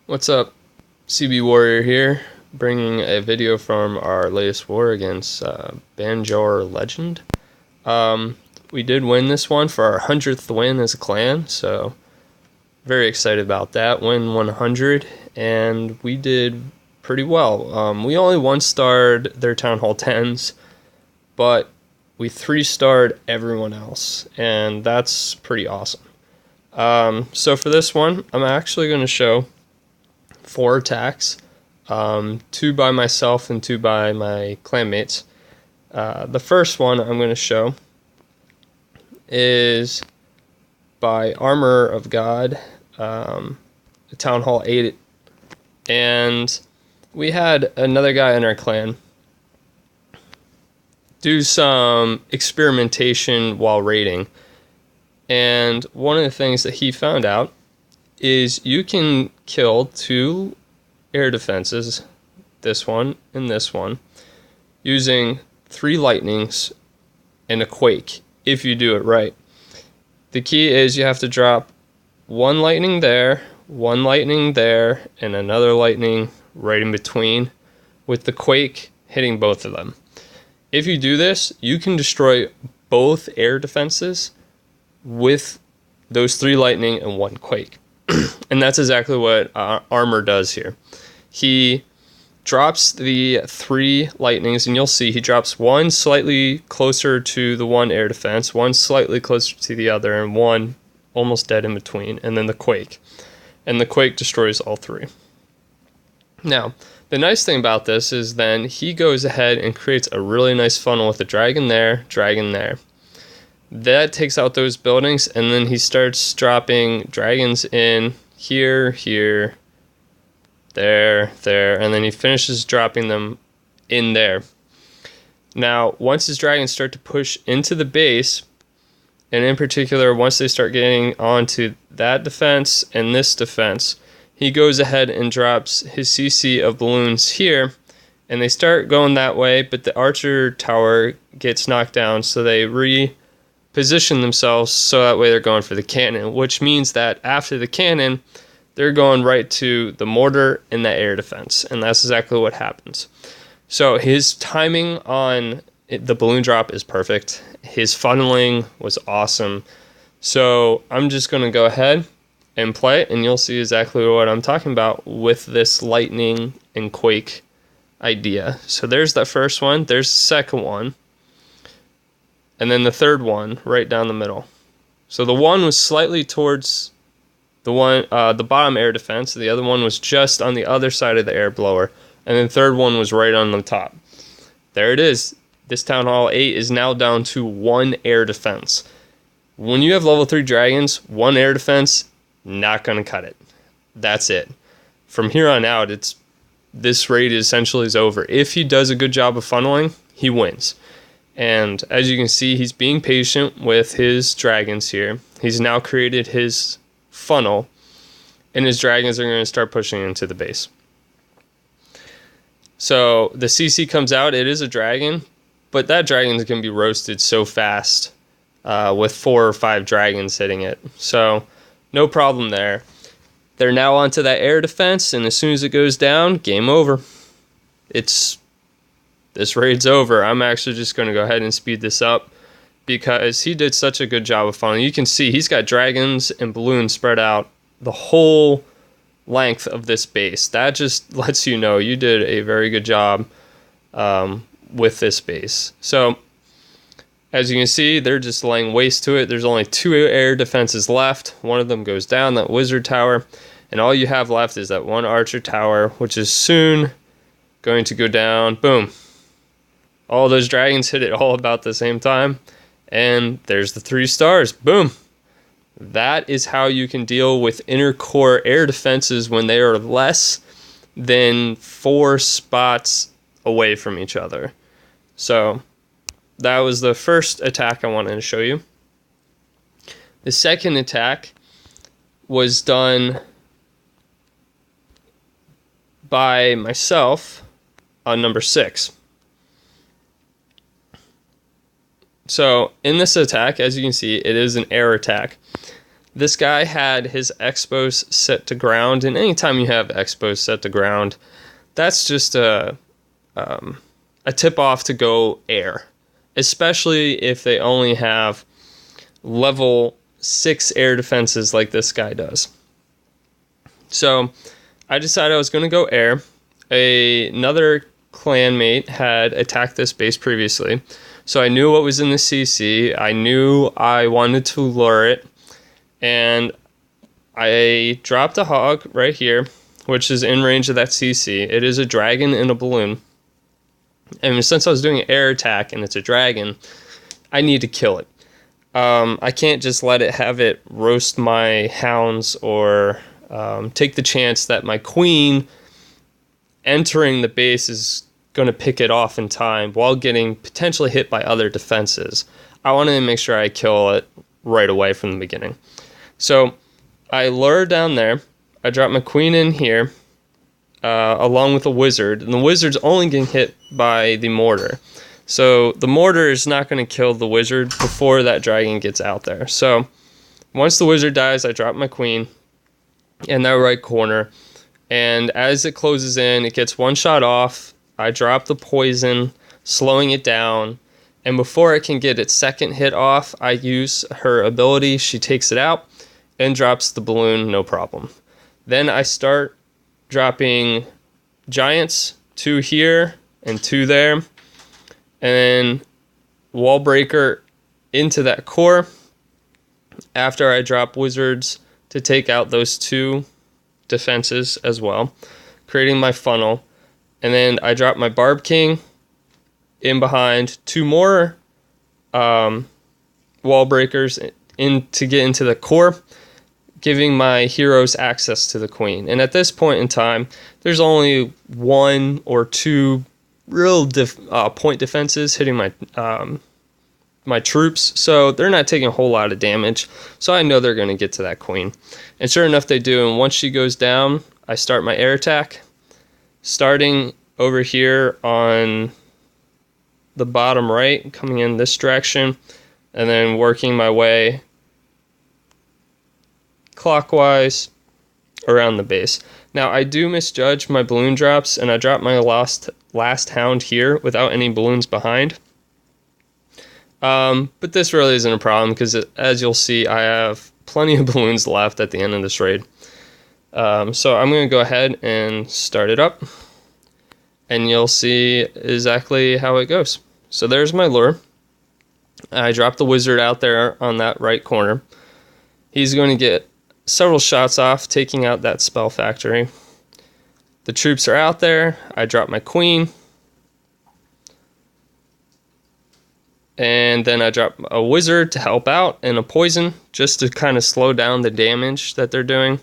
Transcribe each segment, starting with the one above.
What's up? CB Warrior here, bringing a video from our latest war against Banjar Legend. We did win this one for our 100th win as a clan, so very excited about that. Win 100, and we did pretty well. We only one-starred their Town Hall 10s, but we 3-starred everyone else, and that's pretty awesome. So for this one, I'm actually going to show 4 attacks, 2 by myself and 2 by my clanmates. The first one I'm going to show is by Armor of God, Town Hall 8, and we had another guy in our clan do some experimentation while raiding, and one of the things that he found out is you can kill 2 air defenses, this one and this one, using 3 lightnings and a quake, if you do it right. The key is you have to drop 1 lightning there, 1 lightning there, and another lightning right in between, with the quake hitting both of them. If you do this, you can destroy both air defenses with those 3 lightning and 1 quake. And that's exactly what Armor does here. He drops the 3 lightnings, and you'll see he drops 1 slightly closer to the 1 air defense, 1 slightly closer to the other, and 1 almost dead in between, and then the quake. And the quake destroys all 3. Now, the nice thing about this is then he goes ahead and creates a really nice funnel with a dragon there, dragon there. That takes out those buildings, and then he starts dropping dragons in here, here, there, there, and then he finishes dropping them in there. Now, once his dragons start to push into the base, and in particular, once they start getting onto that defense and this defense, he goes ahead and drops his CC of balloons here, and they start going that way, but the archer tower gets knocked down, so they position themselves so that way they're going for the cannon, which means that after the cannon, they're going right to the mortar and the air defense, and that's exactly what happens. So his timing on the balloon drop is perfect. His funneling was awesome. So I'm just going to go ahead and play it, and you'll see exactly what I'm talking about with this lightning and quake idea. So there's that first one, there's the second one, and then the third one right down the middle. So the one was slightly towards the bottom air defense. The other one was just on the other side of the air blower, and then the third one was right on the top. There it is. This Town Hall 8 is now down to 1 air defense. When you have level 3 dragons, 1 air defense, not gonna cut it. That's it. From here on out, this raid essentially is over. If he does a good job of funneling, he wins. And as you can see, he's being patient with his dragons here. He's now created his funnel, and his dragons are going to start pushing into the base. So the CC comes out. It is a dragon, but that dragon is going to be roasted so fast with 4 or 5 dragons hitting it. So no problem there. They're now onto that air defense, and as soon as it goes down, game over. This raid's over. I'm actually just going to go ahead and speed this up because he did such a good job of funneling. You can see he's got dragons and balloons spread out the whole length of this base. That just lets you know you did a very good job with this base. So as you can see, they're just laying waste to it. There's only 2 air defenses left. One of them goes down, that wizard tower, and all you have left is that 1 archer tower, which is soon going to go down. Boom. All those dragons hit it all about the same time, and there's the 3 stars. Boom. That is how you can deal with inner core air defenses when they are less than 4 spots away from each other. So that was the first attack I wanted to show you. The second attack was done by myself on number 6. So in this attack, as you can see, it is an air attack. This guy had his expos set to ground, and anytime you have expos set to ground, that's just a tip off to go air, especially if they only have level 6 air defenses like this guy does. So I decided I was going to go air. Another clanmate had attacked this base previously, so I knew what was in the CC. I knew I wanted to lure it, and I dropped a hog right here, which is in range of that CC. It is a dragon and a balloon, and since I was doing an air attack and it's a dragon, I need to kill it. I can't just let it have it roast my hounds or take the chance that my queen entering the base is going to pick it off in time while getting potentially hit by other defenses. I wanted to make sure I kill it right away from the beginning. So I lure down there. I drop my queen in here along with a wizard, and the wizard's only getting hit by the mortar. So the mortar is not going to kill the wizard before that dragon gets out there. So once the wizard dies, I drop my queen in that right corner, and as it closes in, it gets one shot off. I drop the poison, slowing it down, and before it can get its second hit off, I use her ability. She takes it out and drops the balloon, no problem. Then I start dropping giants, 2 here and 2 there, and then wall breaker into that core after I drop wizards to take out those 2 defenses as well, creating my funnel. And then I drop my Barb King in behind 2 more wall breakers in to get into the core, giving my heroes access to the queen. And at this point in time, there's only 1 or 2 real point defenses hitting my my troops, so they're not taking a whole lot of damage. So I know they're going to get to that queen, and sure enough, they do. And once she goes down, I start my air attack, starting over here on the bottom right, coming in this direction, and then working my way clockwise around the base. Now I do misjudge my balloon drops, and I dropped my last hound here without any balloons behind. But this really isn't a problem because, as you'll see, I have plenty of balloons left at the end of this raid. So I'm going to go ahead and start it up, and you'll see exactly how it goes. So there's my lure. I dropped the wizard out there on that right corner. He's going to get several shots off, taking out that spell factory. The troops are out there. I drop my queen. And then I drop a wizard to help out and a poison just to kind of slow down the damage that they're doing.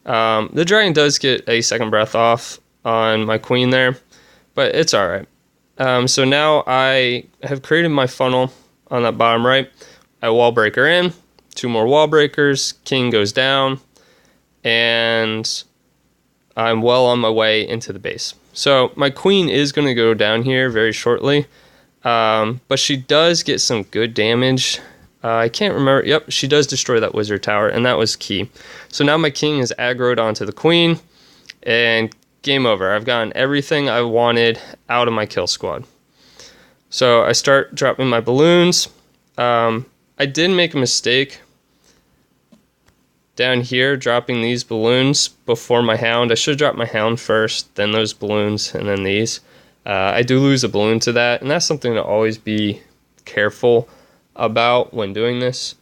The dragon does get a second breath off on my queen there, but it's alright. So now I have created my funnel on that bottom right. I wall breaker in, 2 more wall breakers, king goes down, and I'm well on my way into the base. So my queen is going to go down here very shortly. But she does get some good damage. I can't remember. Yep, she does destroy that wizard tower, and that was key. So now my king is aggroed onto the queen, and game over. I've gotten everything I wanted out of my kill squad. So I start dropping my balloons. I did make a mistake down here, dropping these balloons before my hound. I should drop my hound first, then those balloons, and then these. I do lose a balloon to that, and that's something to always be careful about when doing this.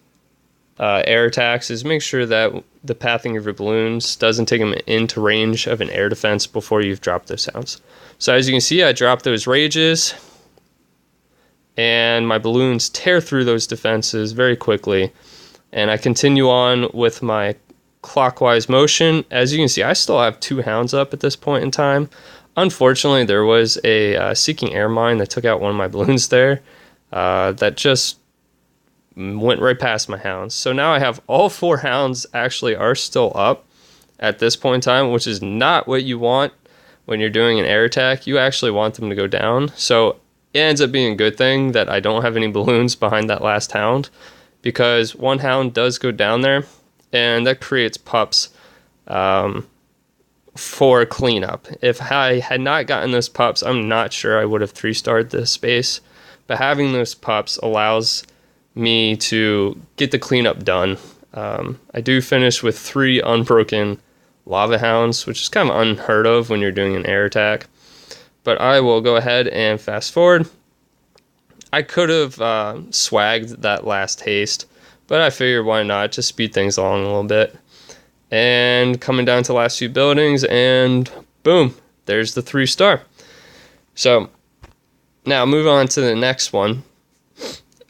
Air attacks is make sure that the pathing of your balloons doesn't take them into range of an air defense before you've dropped those sounds. So as you can see, I dropped those rages, and my balloons tear through those defenses very quickly, and I continue on with my clockwise motion. As you can see, I still have 2 hounds up at this point in time. Unfortunately, there was a Seeking Air Mine that took out one of my balloons there that just went right past my hounds. So now I have all 4 hounds actually are still up at this point in time, which is not what you want when you're doing an air attack. You actually want them to go down. So it ends up being a good thing that I don't have any balloons behind that last hound, because one hound does go down there, and that creates pups for cleanup. If I had not gotten those pups, I'm not sure I would have 3-starred this space, but having those pups allows me to get the cleanup done. I do finish with 3 unbroken lava hounds, which is kind of unheard of when you're doing an air attack. But I will go ahead and fast forward. I could have swagged that last haste, but I figured why not, just speed things along a little bit. And coming down to the last few buildings, and boom, there's the 3-star. So now move on to the next one.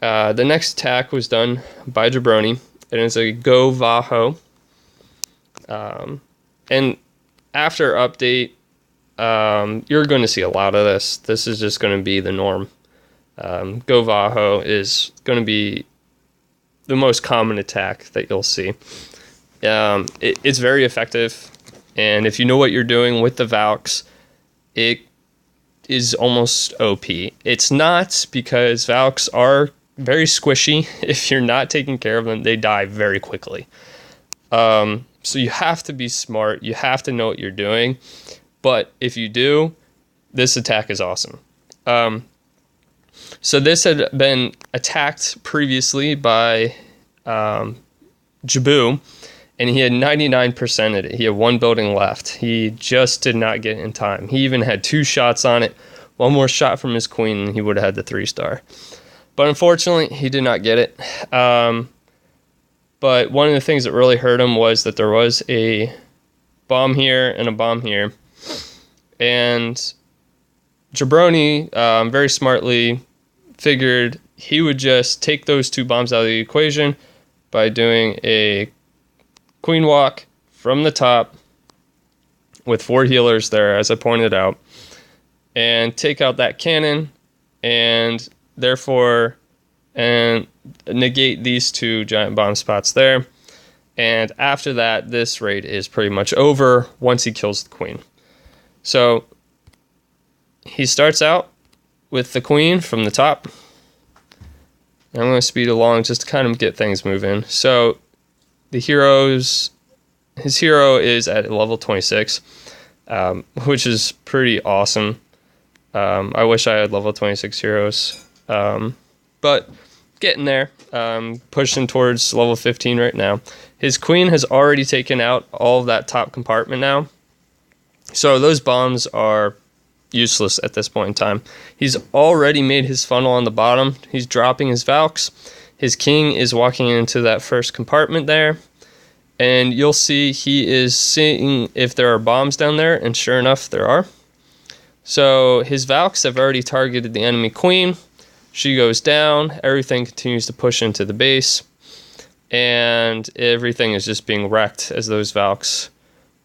The next attack was done by Jabroni, and it's a Gove Ho. And after update, you're going to see a lot of this. This is just going to be the norm. Gove Ho is going to be the most common attack that you'll see. It's very effective, and if you know what you're doing with the Valks, it is almost OP. It's not, because Valks are very squishy. If you're not taking care of them, they die very quickly. So you have to be smart. You have to know what you're doing. But if you do, this attack is awesome. So this had been attacked previously by Jabu, and he had 99%ed it. He had 1 building left. He just did not get it in time. He even had 2 shots on it. 1 more shot from his queen, and he would have had the 3-star. But unfortunately, he did not get it. But one of the things that really hurt him was that there was a bomb here and a bomb here. And Jabroni very smartly figured he would just take those 2 bombs out of the equation by doing a queen walk from the top with 4 healers there, as I pointed out, and take out that cannon, and therefore negate these 2 giant bomb spots there. And after that, this raid is pretty much over once he kills the queen. So he starts out with the queen from the top. And I'm going to speed along just to kind of get things moving. So his hero is at level 26, which is pretty awesome. I wish I had level 26 heroes, but getting there, pushing towards level 15 right now. His queen has already taken out all of that top compartment now, so those bombs are useless at this point in time. He's already made his funnel on the bottom. He's dropping his Valks. His king is walking into that first compartment there, and you'll see he is seeing if there are bombs down there, and sure enough, there are. So his Valks have already targeted the enemy queen. She goes down. Everything continues to push into the base, and everything is just being wrecked as those Valks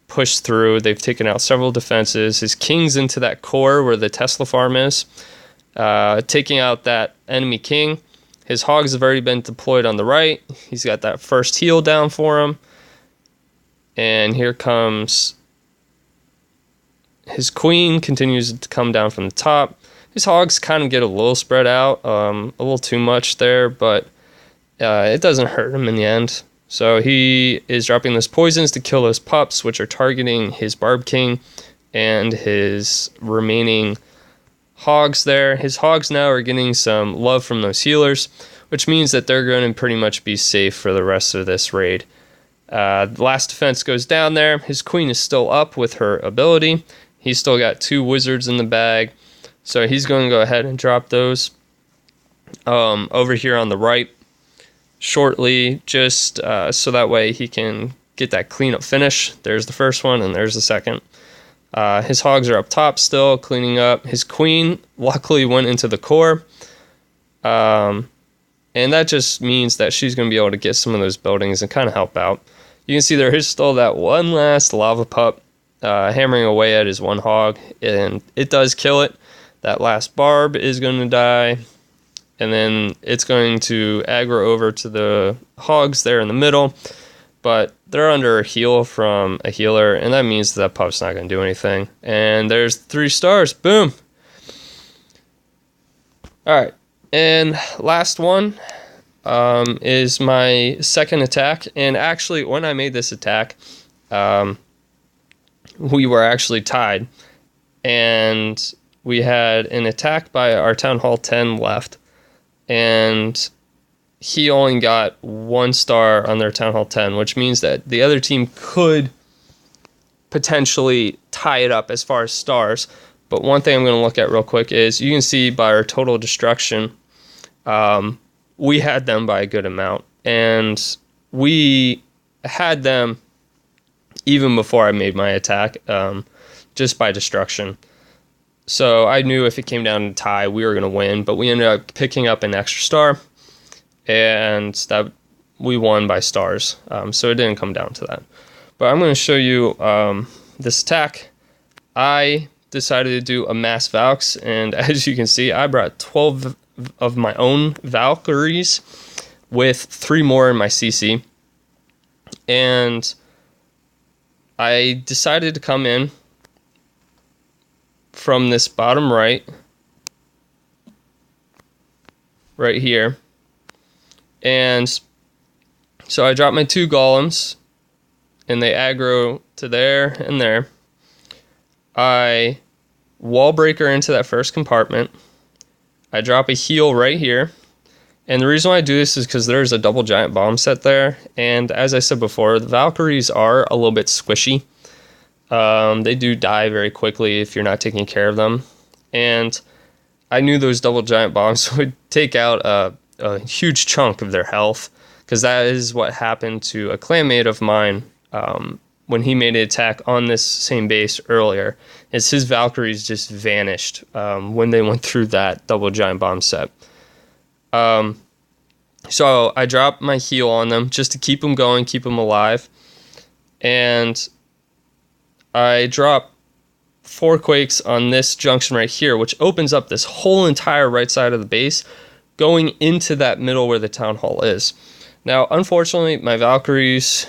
push through. They've taken out several defenses. His king's into that core where the Tesla farm is, taking out that enemy king. His hogs have already been deployed on the right. He's got that first heal down for him. And here comes his queen, continues to come down from the top. His hogs kind of get a little spread out, a little too much there, but it doesn't hurt him in the end. So he is dropping those poisons to kill those pups, which are targeting his Barb King and his remaining hogs there. His hogs now are getting some love from those healers, which means that they're going to pretty much be safe for the rest of this raid. The last defense goes down there. His queen is still up with her ability. He's still got 2 wizards in the bag, so he's going to go ahead and drop those over here on the right shortly, just so that way he can get that cleanup finish. There's the first one, and there's the second. His hogs are up top still, cleaning up. His queen luckily went into the core, and that just means that she's going to be able to get some of those buildings and kind of help out. You can see there is still that one last lava pup hammering away at his one hog, and it does kill it. That last barb is going to die, and then it's going to aggro over to the hogs there in the middle, but they're under a heal from a healer, and that means that pup's not going to do anything. And there's 3 stars. Boom. All right, and last one is my second attack. And actually, when I made this attack, we were actually tied. And we had an attack by our Town Hall 10 left. And he only got 1 star on their Town Hall 10, which means that the other team could potentially tie it up as far as stars. But one thing I'm going to look at real quick is you can see by our total destruction, we had them by a good amount. And we had them even before I made my attack, just by destruction. So I knew if it came down to tie, we were going to win. But we ended up picking up an extra star, and that we won by stars. So it didn't come down to that. But I'm going to show you this attack. I decided to do a mass Valks, and as you can see, I brought 12 of my own Valkyries with 3 more in my CC. And I decided to come in from this bottom right here. And so I dropped my 2 golems, and they aggro to there and there. I wall breaker into that first compartment. I drop a heal right here. And the reason why I do this is because there's a double giant bomb set there. And as I said before, the Valkyries are a little bit squishy. They do die very quickly if you're not taking care of them. And I knew those double giant bombs would take out a huge chunk of their health, because that is what happened to a clanmate of mine when he made an attack on this same base earlier. Is his Valkyries just vanished when they went through that double giant bomb set. So I dropped my heal on them just to keep them going, keep them alive. And I drop 4 quakes on this junction right here, which opens up this whole entire right side of the base, going into that middle where the town hall is. Now, unfortunately, my Valkyries,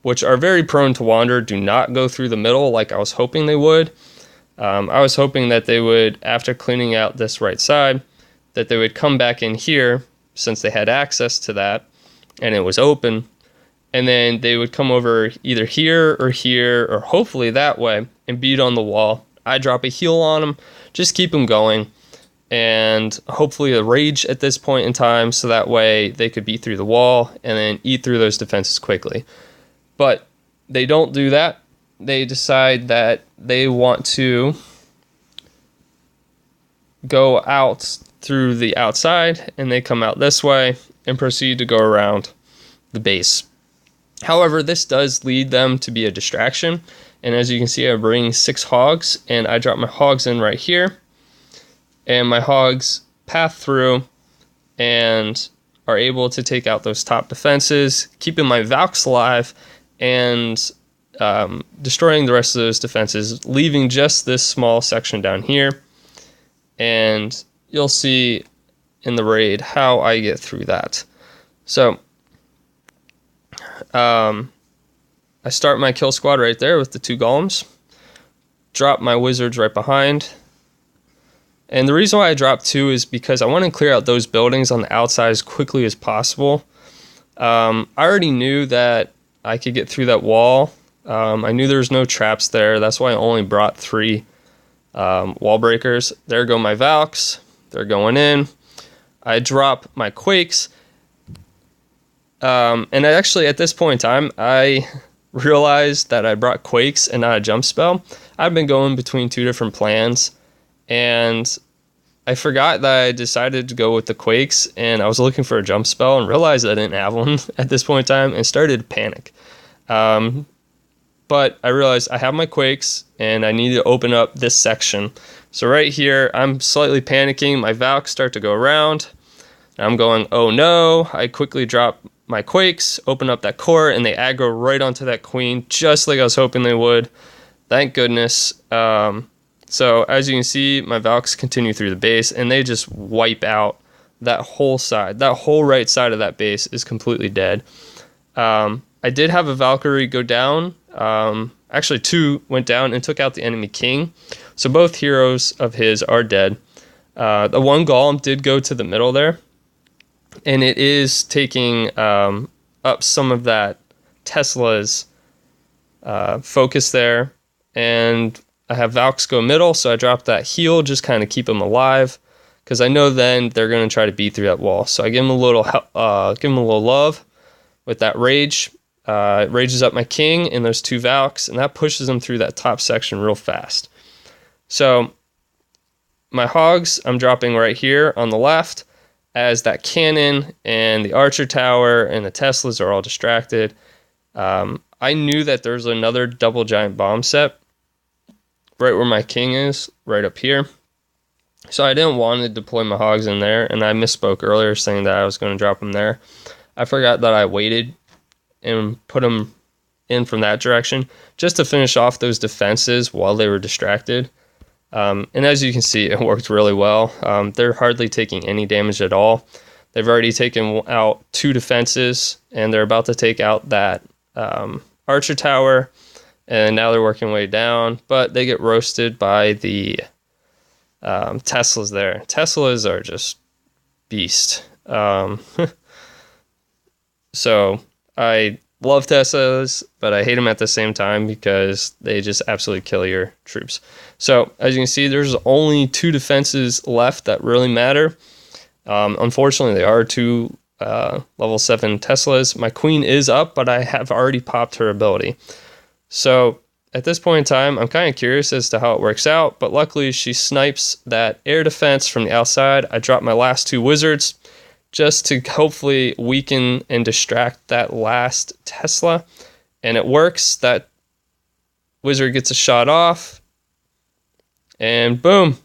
which are very prone to wander, do not go through the middle like I was hoping they would. I was hoping that they would, after cleaning out this right side, that they would come back in here, since they had access to that, and it was open. And then they would come over either here, or hopefully that way, and beat on the wall. I drop a heal on them, just keep them going, and hopefully a rage at this point in time, so that way they could beat through the wall and then eat through those defenses quickly. But they don't do that. They decide that they want to go out through the outside, and they come out this way and proceed to go around the base. However, this does lead them to be a distraction, and as you can see, I bring 6 hogs, and I drop my hogs in right here, and my hogs path through and are able to take out those top defenses, keeping my Valks alive, and destroying the rest of those defenses, leaving just this small section down here. And you'll see in the raid how I get through that. So I start my kill squad right there with the 2 golems, drop my wizards right behind. And the reason why I dropped 2 is because I want to clear out those buildings on the outside as quickly as possible. I already knew that I could get through that wall. I knew there was no traps there. That's why I only brought 3 wall breakers. There go my Valks. They're going in. I drop my Quakes. And actually, at this point in time, I realized that I brought Quakes and not a jump spell. I've been going between 2 different plans, and I forgot that I decided to go with the Quakes, and I was looking for a jump spell and realized I didn't have one at this point in time and started to panic. But I realized I have my Quakes, and I need to open up this section. So right here, I'm slightly panicking. My Valks start to go around. I'm going, oh no. I quickly drop my Quakes, open up that core, and they aggro right onto that queen, just like I was hoping they would. Thank goodness. So as you can see, my Valks continue through the base, and they just wipe out that whole side. That whole right side of that base is completely dead. I did have a Valkyrie go down. Actually, 2 went down and took out the enemy king. So both heroes of his are dead. The 1 golem did go to the middle there. and it is taking up some of that Tesla's focus there. And I have Valks go middle, so I drop that heal, just kind of keep them alive, because I know then they're going to try to beat through that wall. So I give them a little love with that rage. It rages up my king and those 2 Valks, and that pushes them through that top section real fast. So my hogs I'm dropping right here on the left, as that cannon and the archer tower and the Teslas are all distracted. I knew that there's another double giant bomb set right where my king is, right up here. So I didn't want to deploy my hogs in there, and I misspoke earlier saying that I was going to drop them there. I forgot that I waited and put them in from that direction just to finish off those defenses while they were distracted. And as you can see, it worked really well. They're hardly taking any damage at all. They've already taken out 2 defenses, and they're about to take out that archer tower, and now they're working way down, but they get roasted by the Teslas there. Teslas are just beast. So I love Teslas, but I hate them at the same time because they just absolutely kill your troops. So as you can see, there's only 2 defenses left that really matter. Unfortunately, there are 2 level 7 Teslas. My queen is up, but I have already popped her ability. So at this point in time, I'm kind of curious as to how it works out, but luckily she snipes that air defense from the outside. I drop my last 2 wizards just to hopefully weaken and distract that last Tesla, and it works. That wizard gets a shot off, and boom,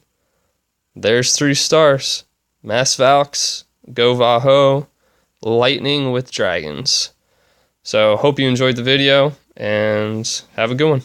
there's 3 stars. Mass Valks, Gove Ho, lightning with dragons. So hope you enjoyed the video, and have a good one.